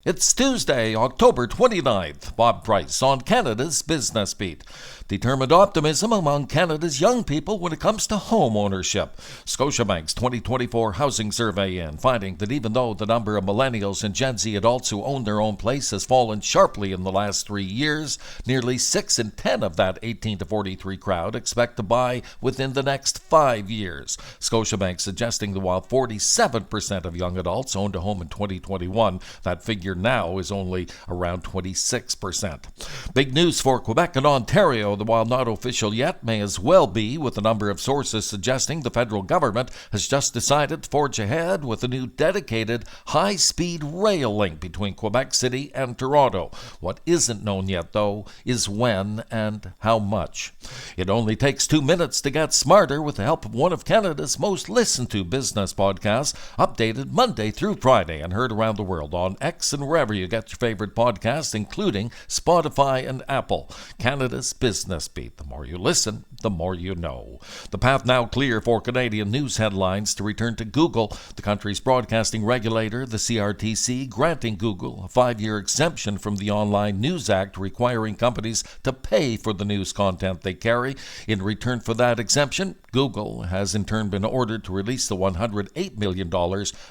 It's Tuesday, October 29th. Bob Price on Canada's Business Beat. Determined optimism among Canada's young people when it comes to home ownership. Scotiabank's 2024 housing survey finding that even though the number of millennials and Gen Z adults who own their own place has fallen sharply in the last 3 years, nearly 6 in 10 of that 18 to 43 crowd expect to buy within the next 5 years. Scotiabank suggesting that while 47% of young adults owned a home in 2021, that figure now is only around 26%. Big news for Quebec and Ontario, that while not official yet, may as well be, with a number of sources suggesting the federal government has just decided to forge ahead with a new dedicated high-speed rail link between Quebec City and Toronto. What isn't known yet, though, is when and how much. It only takes 2 minutes to get smarter with the help of one of Canada's most listened-to business podcasts, updated Monday through Friday and heard around the world on X and wherever you get your favorite podcasts, including Spotify and Apple. Canada's Business Beat. The more you listen, the more you know. The path now clear for Canadian news headlines to return to Google. The country's broadcasting regulator, the CRTC, granting Google a 5-year exemption from the Online News Act, requiring companies to pay for the news content they carry. In return for that exemption, Google has in turn been ordered to release the $108 million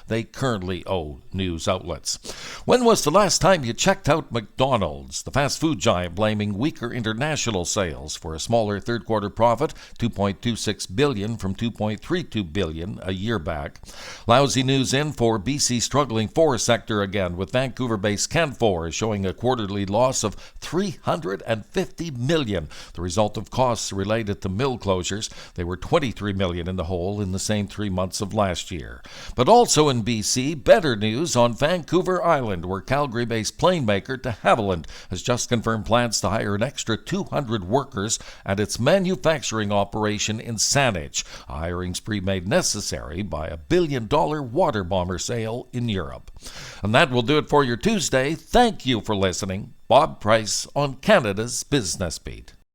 they currently owe news outlets. When was the last time you checked out McDonald's? The fast food giant blaming weaker international sales for a smaller third quarter profit, $2.26 billion from $2.32 billion a year back. Lousy news in for BC's struggling forest sector again, with Vancouver-based Canfor showing a quarterly loss of $350 million, the result of costs related to mill closures. They were $23 million in the hole in the same 3 months of last year. But also in BC, better news on Vancouver Island, where Calgary-based plane maker de Havilland has just confirmed plans to hire an extra 200 workers at its manufacturing operation in Saanich, a hiring spree made necessary by a billion-dollar water bomber sale in Europe. And that will do it for your Tuesday. Thank you for listening. Bob Price on Canada's Business Beat.